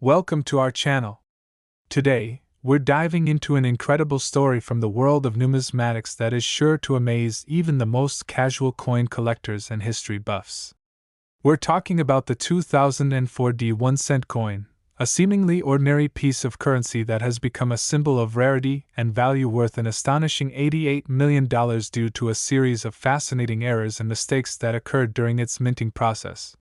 Welcome to our channel. Today, we're diving into an incredible story from the world of numismatics that is sure to amaze even the most casual coin collectors and history buffs. We're talking about the 2004 1-cent coin, a seemingly ordinary piece of currency that has become a symbol of rarity and value worth an astonishing $88 million due to a series of fascinating errors and mistakes that occurred during its minting process.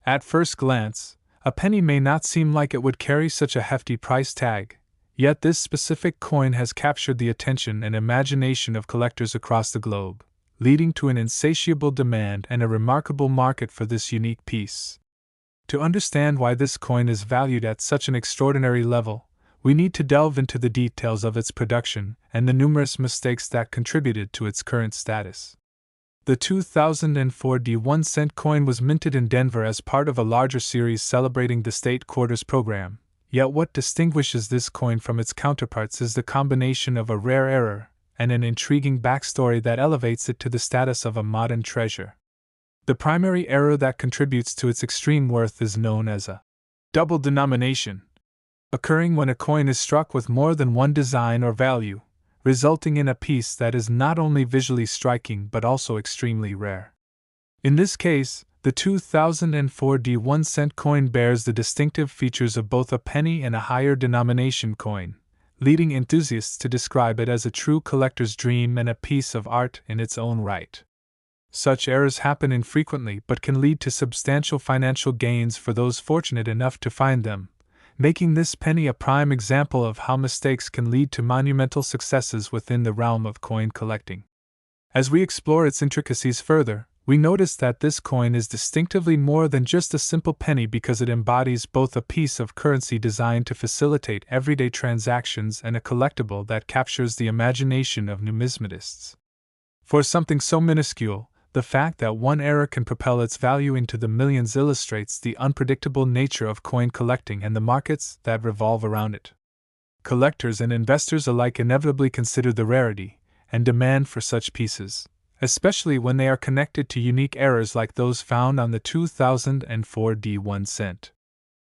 At first glance, a penny may not seem like it would carry such a hefty price tag, yet this specific coin has captured the attention and imagination of collectors across the globe, leading to an insatiable demand and a remarkable market for this unique piece. To understand why this coin is valued at such an extraordinary level, we need to delve into the details of its production and the numerous mistakes that contributed to its current status. The 2004 1-cent coin was minted in Denver as part of a larger series celebrating the State Quarters program, yet what distinguishes this coin from its counterparts is the combination of a rare error and an intriguing backstory that elevates it to the status of a modern treasure. The primary error that contributes to its extreme worth is known as a double denomination, occurring when a coin is struck with more than one design or value, resulting in a piece that is not only visually striking but also extremely rare. In this case, the 2004 1-cent coin bears the distinctive features of both a penny and a higher denomination coin, leading enthusiasts to describe it as a true collector's dream and a piece of art in its own right. Such errors happen infrequently but can lead to substantial financial gains for those fortunate enough to find them, making this penny a prime example of how mistakes can lead to monumental successes within the realm of coin collecting. As we explore its intricacies further, we notice that this coin is distinctively more than just a simple penny because it embodies both a piece of currency designed to facilitate everyday transactions and a collectible that captures the imagination of numismatists. For something so minuscule, the fact that one error can propel its value into the millions illustrates the unpredictable nature of coin collecting and the markets that revolve around it. Collectors and investors alike inevitably consider the rarity and demand for such pieces, especially when they are connected to unique errors like those found on the 2004 1-cent.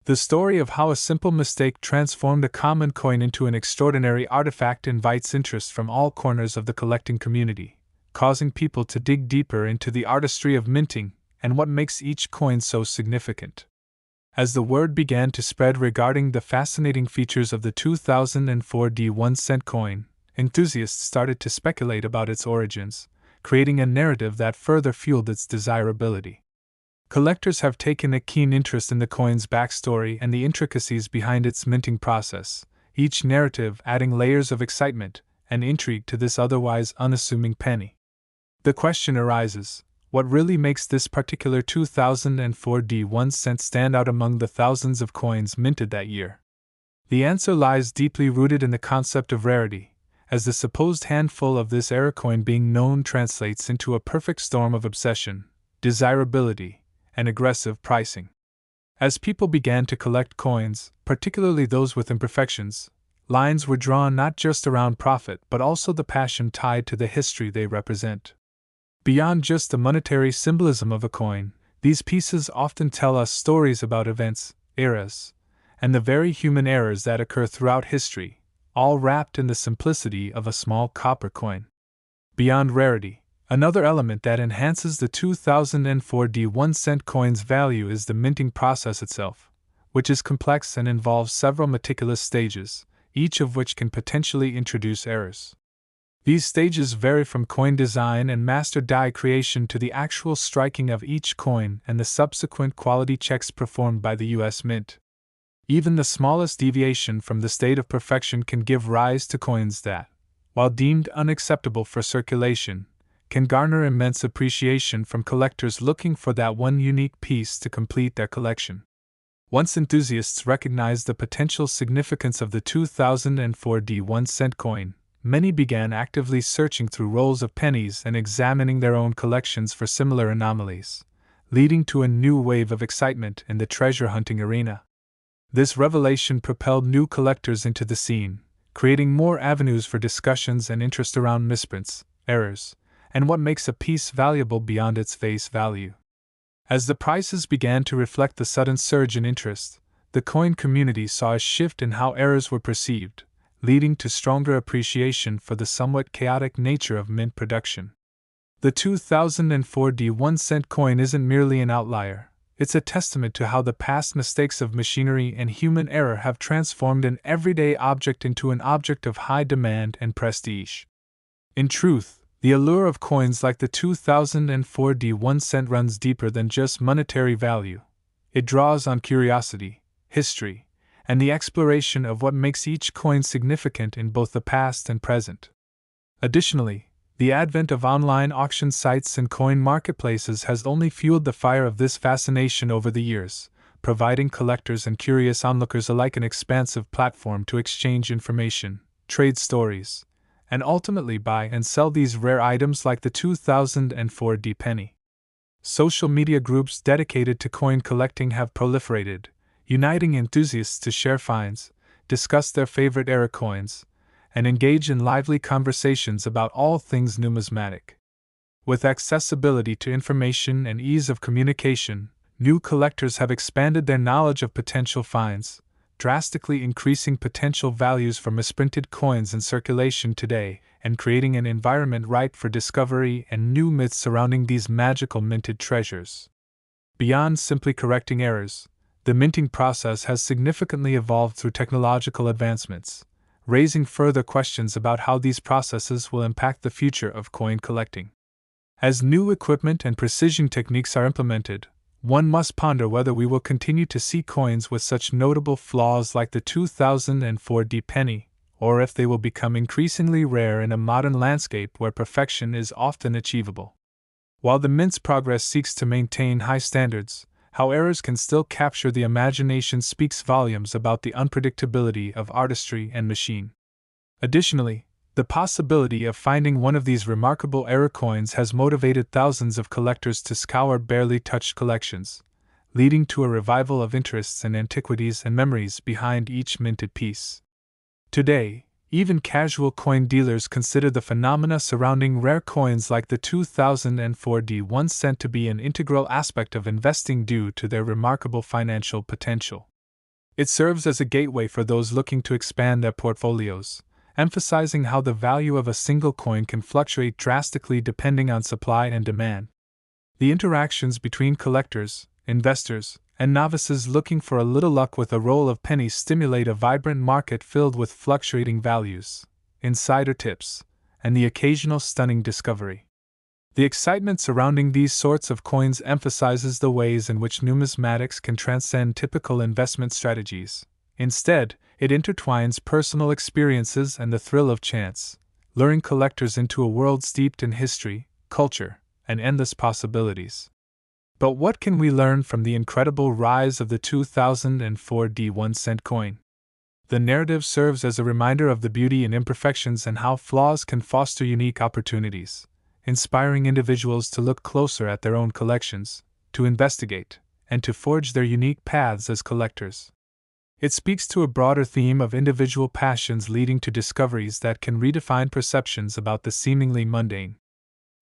The story of how a simple mistake transformed a common coin into an extraordinary artifact invites interest from all corners of the collecting community, causing people to dig deeper into the artistry of minting and what makes each coin so significant. As the word began to spread regarding the fascinating features of the 2004 1-cent coin, enthusiasts started to speculate about its origins, creating a narrative that further fueled its desirability. Collectors have taken a keen interest in the coin's backstory and the intricacies behind its minting process, each narrative adding layers of excitement and intrigue to this otherwise unassuming penny. The question arises, what really makes this particular 2004 1-cent stand out among the thousands of coins minted that year? The answer lies deeply rooted in the concept of rarity, as the supposed handful of this era coin being known translates into a perfect storm of obsession, desirability, and aggressive pricing. As people began to collect coins, particularly those with imperfections, lines were drawn not just around profit but also the passion tied to the history they represent. Beyond just the monetary symbolism of a coin, these pieces often tell us stories about events, eras, and the very human errors that occur throughout history, all wrapped in the simplicity of a small copper coin. Beyond rarity, another element that enhances the 2004 1-cent coin's value is the minting process itself, which is complex and involves several meticulous stages, each of which can potentially introduce errors. These stages vary from coin design and master die creation to the actual striking of each coin and the subsequent quality checks performed by the U.S. Mint. Even the smallest deviation from the state of perfection can give rise to coins that, while deemed unacceptable for circulation, can garner immense appreciation from collectors looking for that one unique piece to complete their collection. Once enthusiasts recognized the potential significance of the 2004 1-cent coin, many began actively searching through rolls of pennies and examining their own collections for similar anomalies, leading to a new wave of excitement in the treasure hunting arena. This revelation propelled new collectors into the scene, creating more avenues for discussions and interest around misprints, errors, and what makes a piece valuable beyond its face value. As the prices began to reflect the sudden surge in interest, the coin community saw a shift in how errors were perceived, leading to stronger appreciation for the somewhat chaotic nature of mint production. The 2004 1-cent coin isn't merely an outlier, it's a testament to how the past mistakes of machinery and human error have transformed an everyday object into an object of high demand and prestige. In truth, the allure of coins like the 2004 1-cent runs deeper than just monetary value. It draws on curiosity, history, and the exploration of what makes each coin significant in both the past and present. Additionally, the advent of online auction sites and coin marketplaces has only fueled the fire of this fascination over the years, providing collectors and curious onlookers alike an expansive platform to exchange information, trade stories, and ultimately buy and sell these rare items like the 2004 penny. Social media groups dedicated to coin collecting have proliferated, uniting enthusiasts to share finds, discuss their favorite era coins, and engage in lively conversations about all things numismatic. With accessibility to information and ease of communication, new collectors have expanded their knowledge of potential finds, drastically increasing potential values for misprinted coins in circulation today and creating an environment ripe for discovery and new myths surrounding these magical minted treasures. Beyond simply correcting errors, the minting process has significantly evolved through technological advancements, raising further questions about how these processes will impact the future of coin collecting. As new equipment and precision techniques are implemented, one must ponder whether we will continue to see coins with such notable flaws like the 2004 penny, or if they will become increasingly rare in a modern landscape where perfection is often achievable. While the mint's progress seeks to maintain high standards, how errors can still capture the imagination speaks volumes about the unpredictability of artistry and machine. Additionally, the possibility of finding one of these remarkable error coins has motivated thousands of collectors to scour barely touched collections, leading to a revival of interests in antiquities and memories behind each minted piece. Today, even casual coin dealers consider the phenomena surrounding rare coins like the 2004 1-cent to be an integral aspect of investing due to their remarkable financial potential. It serves as a gateway for those looking to expand their portfolios, emphasizing how the value of a single coin can fluctuate drastically depending on supply and demand. The interactions between collectors, investors, and novices looking for a little luck with a roll of pennies stimulate a vibrant market filled with fluctuating values, insider tips, and the occasional stunning discovery. The excitement surrounding these sorts of coins emphasizes the ways in which numismatics can transcend typical investment strategies. Instead, it intertwines personal experiences and the thrill of chance, luring collectors into a world steeped in history, culture, and endless possibilities. But what can we learn from the incredible rise of the 2004 1-cent coin? The narrative serves as a reminder of the beauty in imperfections and how flaws can foster unique opportunities, inspiring individuals to look closer at their own collections, to investigate, and to forge their unique paths as collectors. It speaks to a broader theme of individual passions leading to discoveries that can redefine perceptions about the seemingly mundane.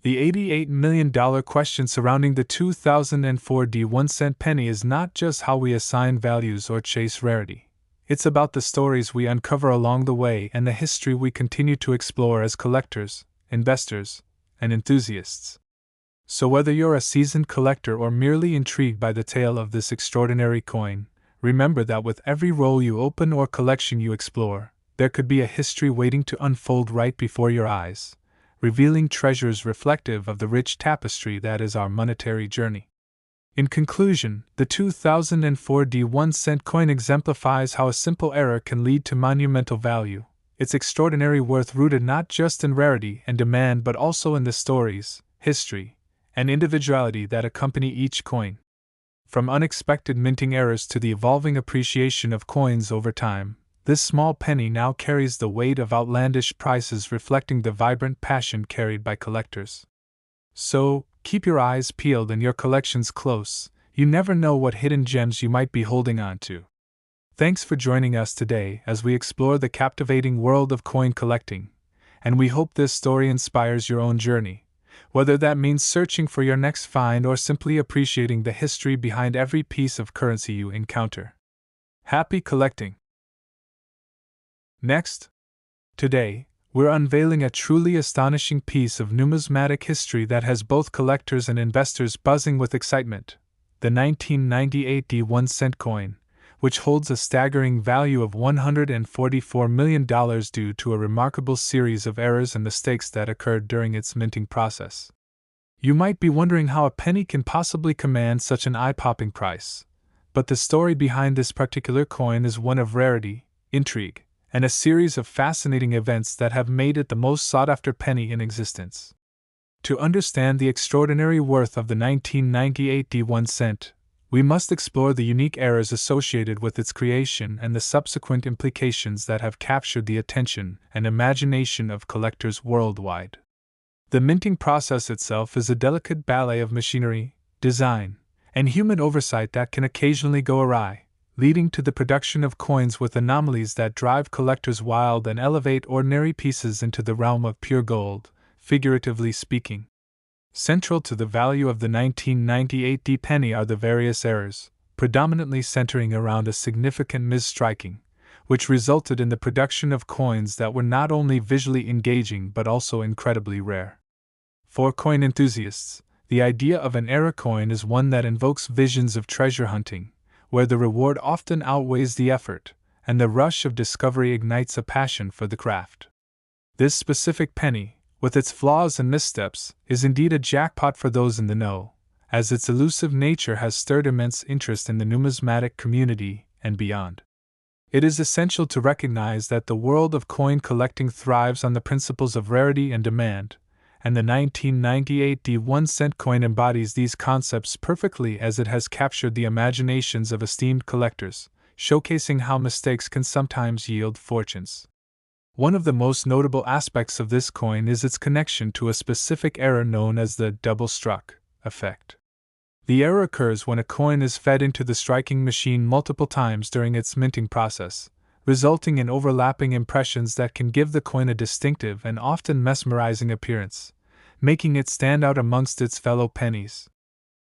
The $88 million question surrounding the 2004 1-cent penny is not just how we assign values or chase rarity. It's about the stories we uncover along the way and the history we continue to explore as collectors, investors, and enthusiasts. So whether you're a seasoned collector or merely intrigued by the tale of this extraordinary coin, remember that with every roll you open or collection you explore, there could be a history waiting to unfold right before your eyes, revealing treasures reflective of the rich tapestry that is our monetary journey. In conclusion, the 2004 1-cent coin exemplifies how a simple error can lead to monumental value, its extraordinary worth rooted not just in rarity and demand but also in the stories, history, and individuality that accompany each coin. From unexpected minting errors to the evolving appreciation of coins over time, this small penny now carries the weight of outlandish prices reflecting the vibrant passion carried by collectors. So, keep your eyes peeled and your collections close, you never know what hidden gems you might be holding on to. Thanks for joining us today as we explore the captivating world of coin collecting, and we hope this story inspires your own journey, whether that means searching for your next find or simply appreciating the history behind every piece of currency you encounter. Happy collecting! Next, today, we're unveiling a truly astonishing piece of numismatic history that has both collectors and investors buzzing with excitement: the 1998 1-cent coin, which holds a staggering value of $144 million due to a remarkable series of errors and mistakes that occurred during its minting process. You might be wondering how a penny can possibly command such an eye-popping price, but the story behind this particular coin is one of rarity, intrigue, and a series of fascinating events that have made it the most sought-after penny in existence. To understand the extraordinary worth of the 1998 1-cent, we must explore the unique errors associated with its creation and the subsequent implications that have captured the attention and imagination of collectors worldwide. The minting process itself is a delicate ballet of machinery, design, and human oversight that can occasionally go awry, leading to the production of coins with anomalies that drive collectors wild and elevate ordinary pieces into the realm of pure gold, figuratively speaking. Central to the value of the 1998 penny are the various errors, predominantly centering around a significant misstriking, which resulted in the production of coins that were not only visually engaging but also incredibly rare. For coin enthusiasts, the idea of an error coin is one that invokes visions of treasure hunting, where the reward often outweighs the effort, and the rush of discovery ignites a passion for the craft. This specific penny, with its flaws and missteps, is indeed a jackpot for those in the know, as its elusive nature has stirred immense interest in the numismatic community and beyond. It is essential to recognize that the world of coin collecting thrives on the principles of rarity and demand, and the 1998 1-cent coin embodies these concepts perfectly as it has captured the imaginations of esteemed collectors, showcasing how mistakes can sometimes yield fortunes. One of the most notable aspects of this coin is its connection to a specific error known as the double-struck effect. The error occurs when a coin is fed into the striking machine multiple times during its minting process, resulting in overlapping impressions that can give the coin a distinctive and often mesmerizing appearance, making it stand out amongst its fellow pennies.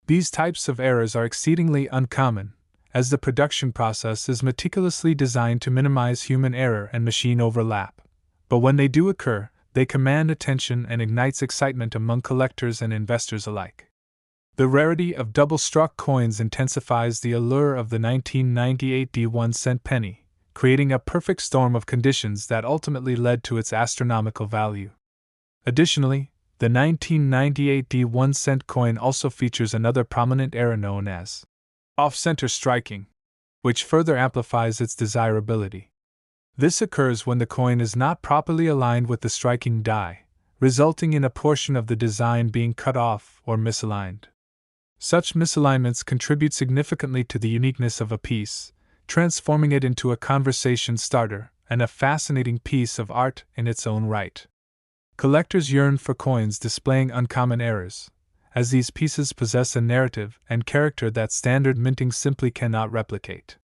These types of errors are exceedingly uncommon, as the production process is meticulously designed to minimize human error and machine overlap. But when they do occur, they command attention and ignites excitement among collectors and investors alike. The rarity of double-struck coins intensifies the allure of the 1998 1-cent penny, creating a perfect storm of conditions that ultimately led to its astronomical value. Additionally, the 1998 1-cent coin also features another prominent error known as off-center striking, which further amplifies its desirability. This occurs when the coin is not properly aligned with the striking die, resulting in a portion of the design being cut off or misaligned. Such misalignments contribute significantly to the uniqueness of a piece, transforming it into a conversation starter and a fascinating piece of art in its own right. Collectors yearn for coins displaying uncommon errors, as these pieces possess a narrative and character that standard minting simply cannot replicate.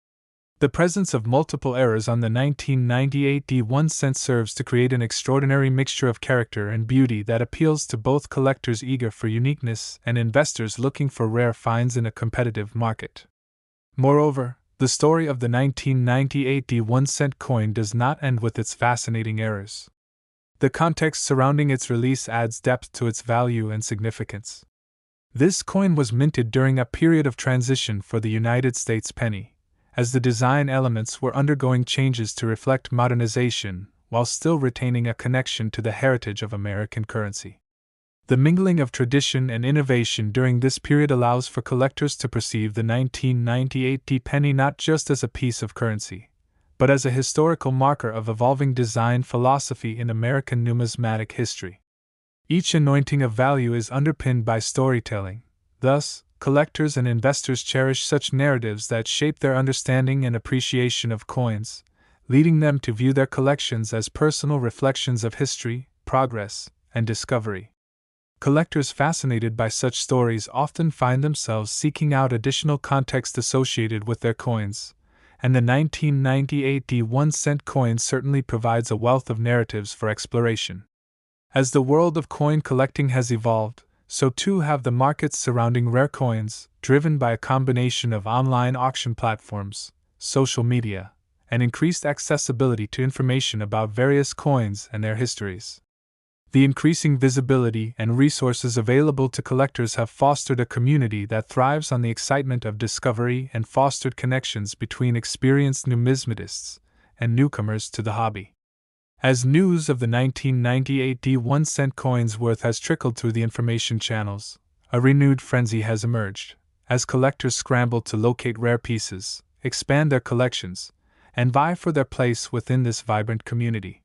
The presence of multiple errors on the 1998 1-cent serves to create an extraordinary mixture of character and beauty that appeals to both collectors eager for uniqueness and investors looking for rare finds in a competitive market. Moreover, the story of the 1998 1-cent coin does not end with its fascinating errors. The context surrounding its release adds depth to its value and significance. This coin was minted during a period of transition for the United States penny, as the design elements were undergoing changes to reflect modernization while still retaining a connection to the heritage of American currency. The mingling of tradition and innovation during this period allows for collectors to perceive the 1998 penny not just as a piece of currency, but as a historical marker of evolving design philosophy in American numismatic history. Each anointing of value is underpinned by storytelling. Thus, collectors and investors cherish such narratives that shape their understanding and appreciation of coins, leading them to view their collections as personal reflections of history, progress, and discovery. Collectors fascinated by such stories often find themselves seeking out additional context associated with their coins, and the 1998 1-cent coin certainly provides a wealth of narratives for exploration. As the world of coin collecting has evolved, so too have the markets surrounding rare coins, driven by a combination of online auction platforms, social media, and increased accessibility to information about various coins and their histories. The increasing visibility and resources available to collectors have fostered a community that thrives on the excitement of discovery and fostered connections between experienced numismatists and newcomers to the hobby. As news of the 1998 1-cent coin's worth has trickled through the information channels, a renewed frenzy has emerged, as collectors scramble to locate rare pieces, expand their collections, and vie for their place within this vibrant community.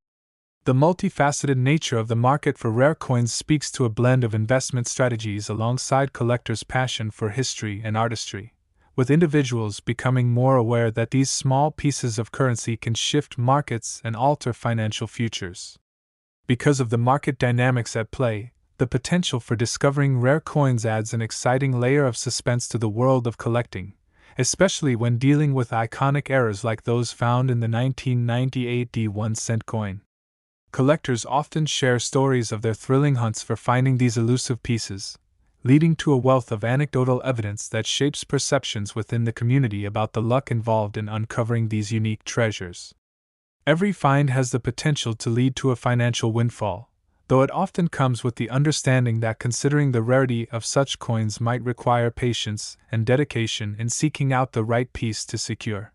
The multifaceted nature of the market for rare coins speaks to a blend of investment strategies alongside collectors' passion for history and artistry, with individuals becoming more aware that these small pieces of currency can shift markets and alter financial futures. Because of the market dynamics at play, the potential for discovering rare coins adds an exciting layer of suspense to the world of collecting, especially when dealing with iconic eras like those found in the 1998 1-cent coin. Collectors often share stories of their thrilling hunts for finding these elusive pieces, leading to a wealth of anecdotal evidence that shapes perceptions within the community about the luck involved in uncovering these unique treasures. Every find has the potential to lead to a financial windfall, though it often comes with the understanding that considering the rarity of such coins might require patience and dedication in seeking out the right piece to secure.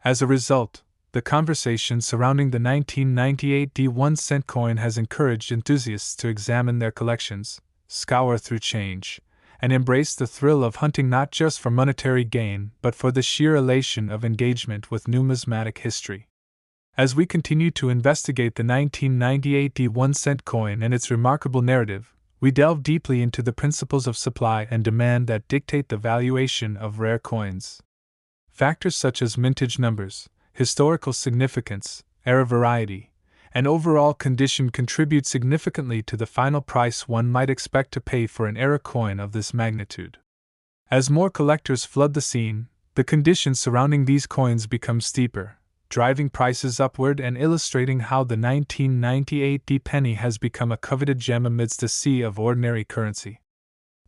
As a result, the conversation surrounding the 1998 1-cent coin has encouraged enthusiasts to examine their collections, scour through change, and embrace the thrill of hunting not just for monetary gain but for the sheer elation of engagement with numismatic history. As we continue to investigate the 1998 1-cent coin and its remarkable narrative, we delve deeply into the principles of supply and demand that dictate the valuation of rare coins. Factors such as mintage numbers, historical significance, era variety, and overall condition contribute significantly to the final price one might expect to pay for an era coin of this magnitude. As more collectors flood the scene, the conditions surrounding these coins become steeper, driving prices upward and illustrating how the 1998 penny has become a coveted gem amidst a sea of ordinary currency.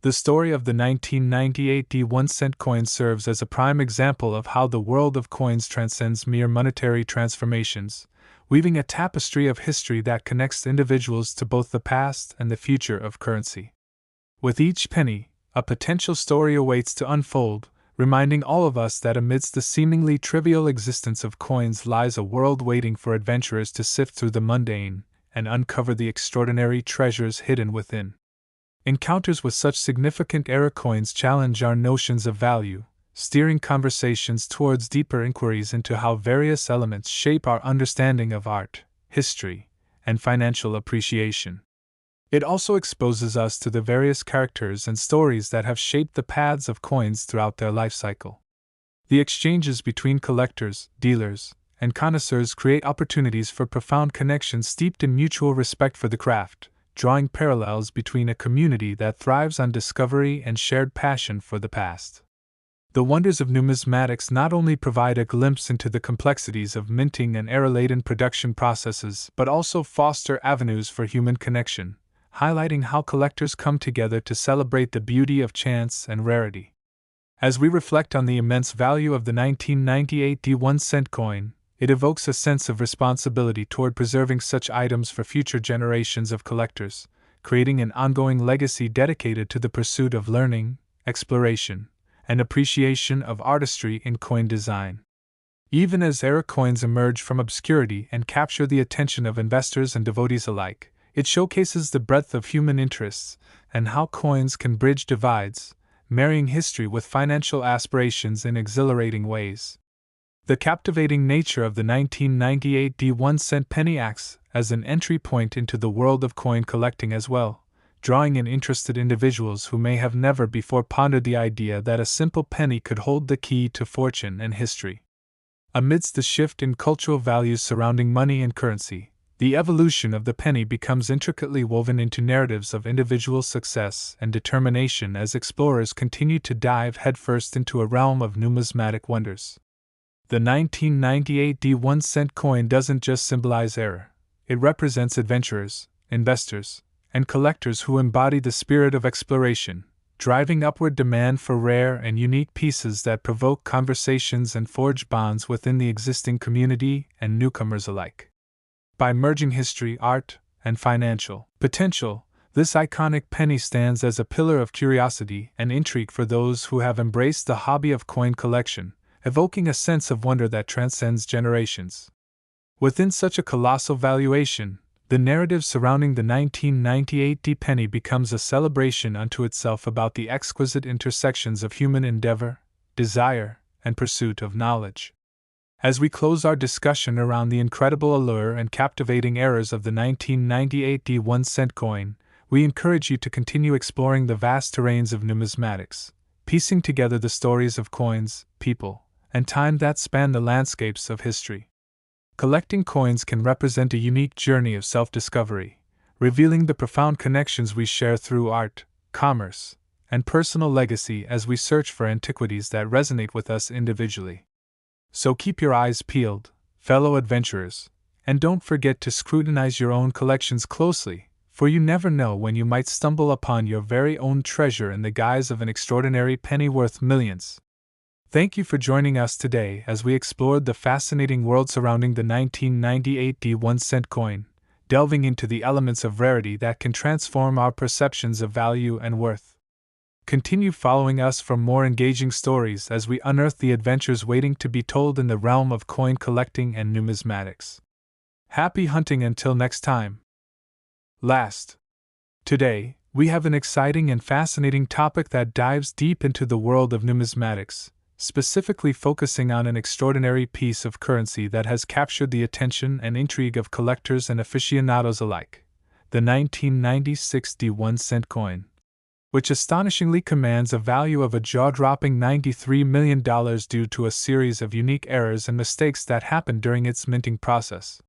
The story of the 1998 1-cent coin serves as a prime example of how the world of coins transcends mere monetary transformations, weaving a tapestry of history that connects individuals to both the past and the future of currency. With each penny, a potential story awaits to unfold, reminding all of us that amidst the seemingly trivial existence of coins lies a world waiting for adventurers to sift through the mundane and uncover the extraordinary treasures hidden within. Encounters with such significant era coins challenge our notions of value, steering conversations towards deeper inquiries into how various elements shape our understanding of art, history, and financial appreciation. It also exposes us to the various characters and stories that have shaped the paths of coins throughout their life cycle. The exchanges between collectors, dealers, and connoisseurs create opportunities for profound connections steeped in mutual respect for the craft, drawing parallels between a community that thrives on discovery and shared passion for the past. The wonders of numismatics not only provide a glimpse into the complexities of minting and era-laden production processes but also foster avenues for human connection, highlighting how collectors come together to celebrate the beauty of chance and rarity. As we reflect on the immense value of the 1998 1-cent coin, it evokes a sense of responsibility toward preserving such items for future generations of collectors, creating an ongoing legacy dedicated to the pursuit of learning, exploration, and appreciation of artistry in coin design. Even as era coins emerge from obscurity and capture the attention of investors and devotees alike, it showcases the breadth of human interests and how coins can bridge divides, marrying history with financial aspirations in exhilarating ways. The captivating nature of the 1998 1-cent penny acts as an entry point into the world of coin collecting as well, drawing in interested individuals who may have never before pondered the idea that a simple penny could hold the key to fortune and history. Amidst the shift in cultural values surrounding money and currency, the evolution of the penny becomes intricately woven into narratives of individual success and determination as explorers continue to dive headfirst into a realm of numismatic wonders. The 1998 1-cent coin doesn't just symbolize era, it represents adventurers, investors, and collectors who embody the spirit of exploration, driving upward demand for rare and unique pieces that provoke conversations and forge bonds within the existing community and newcomers alike. By merging history, art, and financial potential, this iconic penny stands as a pillar of curiosity and intrigue for those who have embraced the hobby of coin collection, evoking a sense of wonder that transcends generations. Within such a colossal valuation, the narrative surrounding the 1998 penny becomes a celebration unto itself about the exquisite intersections of human endeavor, desire, and pursuit of knowledge. As we close our discussion around the incredible allure and captivating eras of the 1998 1-cent coin, we encourage you to continue exploring the vast terrains of numismatics, piecing together the stories of coins, people, and time that span the landscapes of history. Collecting coins can represent a unique journey of self-discovery, revealing the profound connections we share through art, commerce, and personal legacy as we search for antiquities that resonate with us individually. So keep your eyes peeled, fellow adventurers, and don't forget to scrutinize your own collections closely, for you never know when you might stumble upon your very own treasure in the guise of an extraordinary penny worth millions. Thank you for joining us today as we explored the fascinating world surrounding the 1998 1-cent coin, delving into the elements of rarity that can transform our perceptions of value and worth. Continue following us for more engaging stories as we unearth the adventures waiting to be told in the realm of coin collecting and numismatics. Happy hunting until next time. Last. Today, we have an exciting and fascinating topic that dives deep into the world of numismatics, specifically focusing on an extraordinary piece of currency that has captured the attention and intrigue of collectors and aficionados alike, the 1996 1-cent coin, which astonishingly commands a value of a jaw-dropping $93 million due to a series of unique errors and mistakes that happened during its minting process.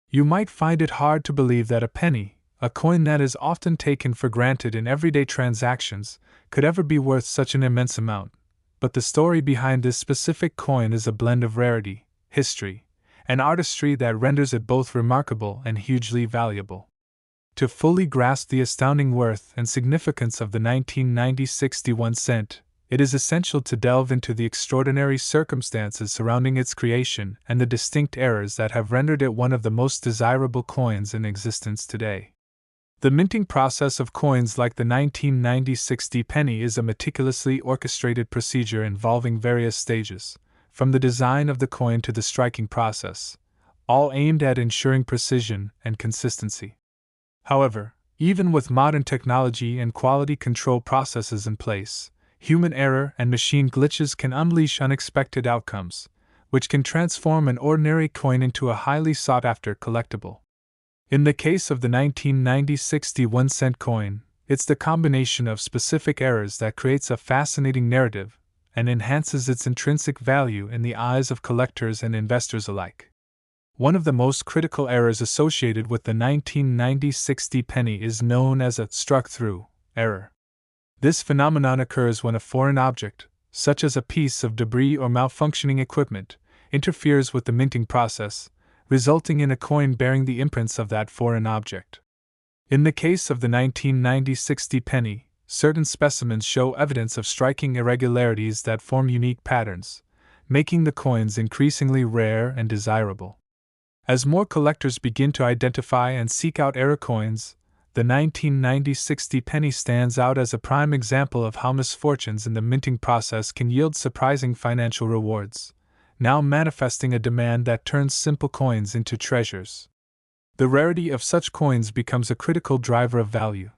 You might find it hard to believe that a penny, a coin that is often taken for granted in everyday transactions, could ever be worth such an immense amount. But the story behind this specific coin is a blend of rarity, history, and artistry that renders it both remarkable and hugely valuable. To fully grasp the astounding worth and significance of the 1996 1-cent, it is essential to delve into the extraordinary circumstances surrounding its creation and the distinct errors that have rendered it one of the most desirable coins in existence today. The minting process of coins like the 1996 penny is a meticulously orchestrated procedure involving various stages, from the design of the coin to the striking process, all aimed at ensuring precision and consistency. However, even with modern technology and quality control processes in place, human error and machine glitches can unleash unexpected outcomes, which can transform an ordinary coin into a highly sought-after collectible. In the case of the 1996 1-cent coin, it's the combination of specific errors that creates a fascinating narrative and enhances its intrinsic value in the eyes of collectors and investors alike. One of the most critical errors associated with the 1996 penny is known as a struck-through error. This phenomenon occurs when a foreign object, such as a piece of debris or malfunctioning equipment, interferes with the minting process, resulting in a coin bearing the imprints of that foreign object. In the case of the 1996 penny, certain specimens show evidence of striking irregularities that form unique patterns, making the coins increasingly rare and desirable. As more collectors begin to identify and seek out error coins, the 1996 penny stands out as a prime example of how misfortunes in the minting process can yield surprising financial rewards, now manifesting a demand that turns simple coins into treasures. The rarity of such coins becomes a critical driver of value.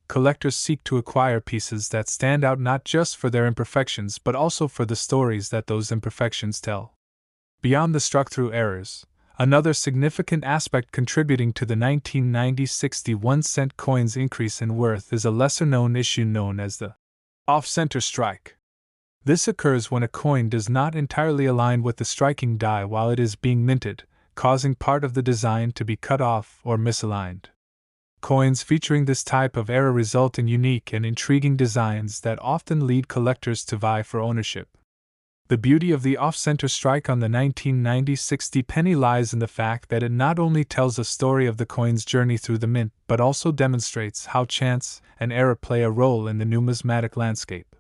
Collectors seek to acquire pieces that stand out not just for their imperfections but also for the stories that those imperfections tell. Beyond the struck-through errors, another significant aspect contributing to the 1996 1-cent coin's increase in worth is a lesser-known issue known as the off-center strike. This occurs when a coin does not entirely align with the striking die while it is being minted, causing part of the design to be cut off or misaligned. Coins featuring this type of error result in unique and intriguing designs that often lead collectors to vie for ownership. The beauty of the off-center strike on the 1990 60 penny lies in the fact that it not only tells a story of the coin's journey through the mint but also demonstrates how chance and error play a role in the numismatic landscape.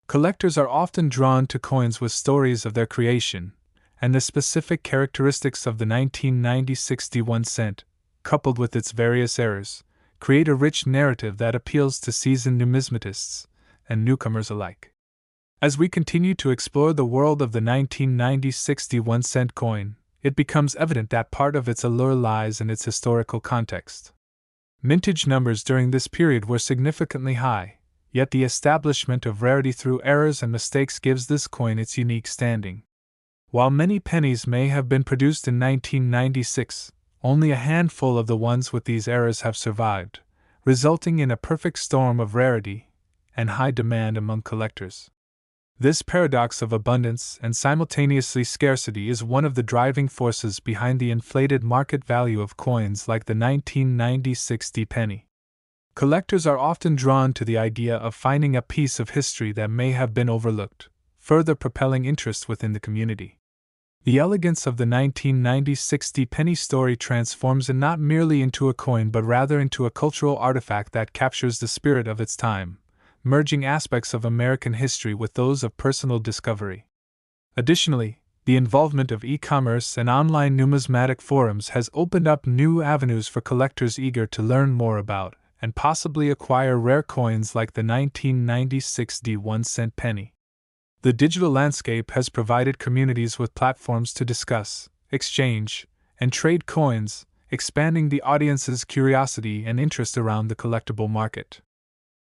Collectors are often drawn to coins with stories of their creation, and the specific characteristics of the 1990 61 cent, coupled with its various errors, create a rich narrative that appeals to seasoned numismatists and newcomers alike. As we continue to explore the world of the 1990 61 cent coin, it becomes evident that part of its allure lies in its historical context. Mintage numbers during this period were significantly high, yet the establishment of rarity through errors and mistakes gives this coin its unique standing. While many pennies may have been produced in 1996, only a handful of the ones with these errors have survived, resulting in a perfect storm of rarity and high demand among collectors. This paradox of abundance and simultaneously scarcity is one of the driving forces behind the inflated market value of coins like the 1990 60 penny. Collectors are often drawn to the idea of finding a piece of history that may have been overlooked, further propelling interest within the community. The elegance of the 1990 60 penny story transforms it not merely into a coin but rather into a cultural artifact that captures the spirit of its time, merging aspects of American history with those of personal discovery. Additionally, the involvement of e-commerce and online numismatic forums has opened up new avenues for collectors eager to learn more about and possibly acquire rare coins like the 1990 61 cent penny. The digital landscape has provided communities with platforms to discuss, exchange, and trade coins, expanding the audience's curiosity and interest around the collectible market.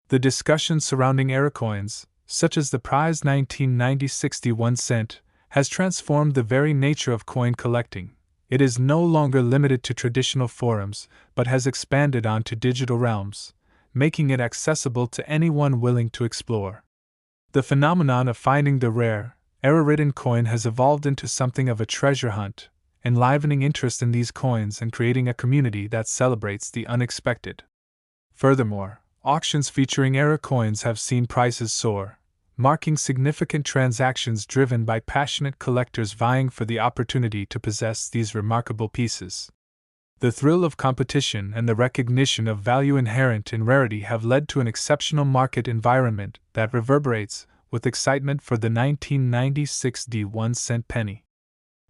The discussion surrounding error coins, such as the prized 1990 61 cent, has transformed the very nature of coin collecting. It is no longer limited to traditional forums, but has expanded onto digital realms, making it accessible to anyone willing to explore. The phenomenon of finding the rare, error-ridden coin has evolved into something of a treasure hunt, enlivening interest in these coins and creating a community that celebrates the unexpected. Furthermore, auctions featuring error coins have seen prices soar, marking significant transactions driven by passionate collectors vying for the opportunity to possess these remarkable pieces. The thrill of competition and the recognition of value inherent in rarity have led to an exceptional market environment that reverberates with excitement for the 1990 61 cent penny.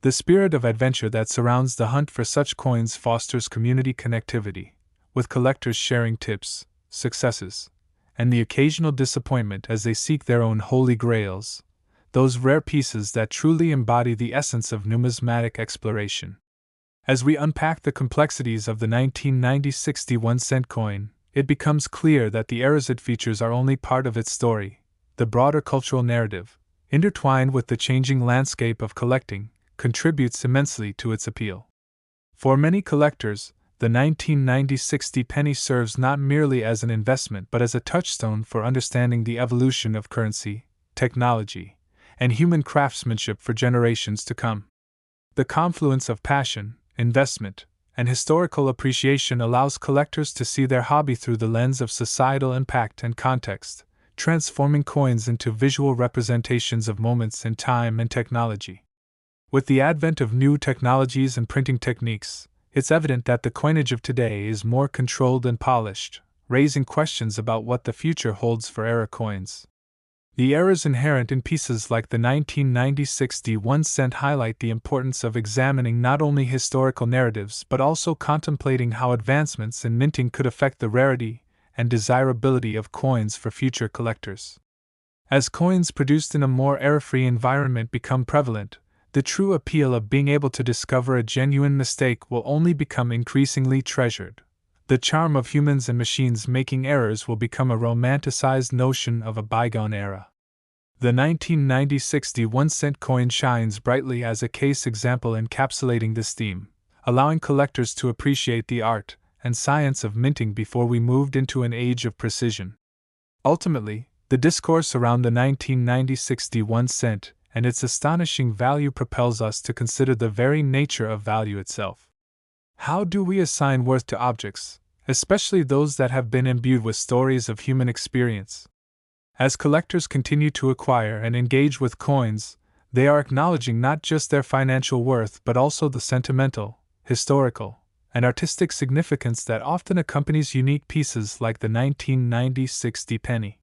The spirit of adventure that surrounds the hunt for such coins fosters community connectivity, with collectors sharing tips, successes, and the occasional disappointment as they seek their own holy grails, those rare pieces that truly embody the essence of numismatic exploration. As we unpack the complexities of the 1990 61 cent coin, it becomes clear that the errors it features are only part of its story. The broader cultural narrative, intertwined with the changing landscape of collecting, contributes immensely to its appeal. For many collectors, the 1990 60 penny serves not merely as an investment but as a touchstone for understanding the evolution of currency, technology, and human craftsmanship for generations to come. The confluence of passion, investment, and historical appreciation allows collectors to see their hobby through the lens of societal impact and context, transforming coins into visual representations of moments in time and technology. With the advent of new technologies and printing techniques, it's evident that the coinage of today is more controlled and polished, raising questions about what the future holds for error coins. The errors inherent in pieces like the 1990 61 cent highlight the importance of examining not only historical narratives but also contemplating how advancements in minting could affect the rarity and desirability of coins for future collectors. As coins produced in a more error-free environment become prevalent, the true appeal of being able to discover a genuine mistake will only become increasingly treasured. The charm of humans and machines making errors will become a romanticized notion of a bygone era. The 1990 61 cent coin shines brightly as a case example encapsulating this theme, allowing collectors to appreciate the art and science of minting before we moved into an age of precision. Ultimately, the discourse around the 1990 61 cent and its astonishing value propels us to consider the very nature of value itself. How do we assign worth to objects, especially those that have been imbued with stories of human experience? As collectors continue to acquire and engage with coins, They are acknowledging not just their financial worth but also the sentimental, historical, and artistic significance that often accompanies unique pieces like the 1990 60 penny.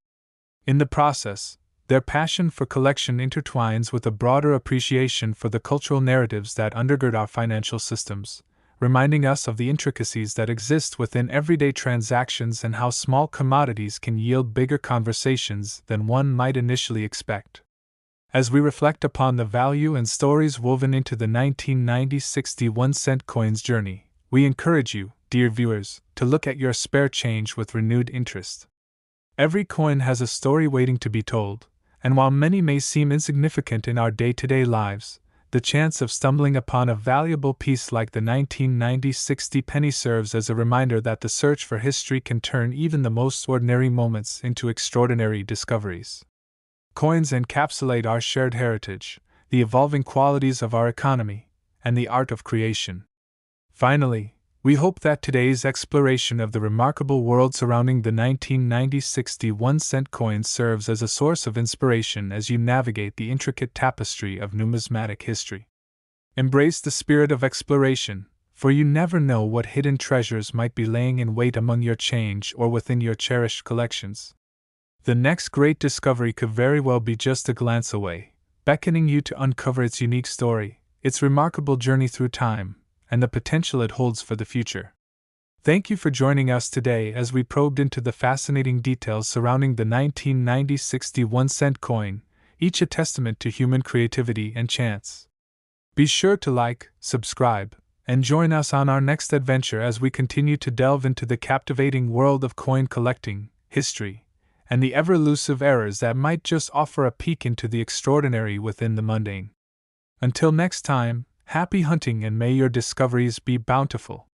In the process, their passion for collection intertwines with a broader appreciation for the cultural narratives that undergird our financial systems, reminding us of the intricacies that exist within everyday transactions and how small commodities can yield bigger conversations than one might initially expect. As we reflect upon the value and stories woven into the 1990 61-cent coin's journey, we encourage you, dear viewers, to look at your spare change with renewed interest. Every coin has a story waiting to be told, and while many may seem insignificant in our day-to-day lives, the chance of stumbling upon a valuable piece like the 1990 60 penny serves as a reminder that the search for history can turn even the most ordinary moments into extraordinary discoveries. Coins encapsulate our shared heritage, the evolving qualities of our economy, and the art of creation. Finally, we hope that today's exploration of the remarkable world surrounding the 1990 61-cent coin serves as a source of inspiration as you navigate the intricate tapestry of numismatic history. Embrace the spirit of exploration, for you never know what hidden treasures might be laying in wait among your change or within your cherished collections. The next great discovery could very well be just a glance away, beckoning you to uncover its unique story, its remarkable journey through time, and the potential it holds for the future. Thank you for joining us today as we probed into the fascinating details surrounding the 1990 61-cent coin, each a testament to human creativity and chance. Be sure to like, subscribe, and join us on our next adventure as we continue to delve into the captivating world of coin collecting, history, and the ever-elusive errors that might just offer a peek into the extraordinary within the mundane. Until next time, happy hunting and may your discoveries be bountiful.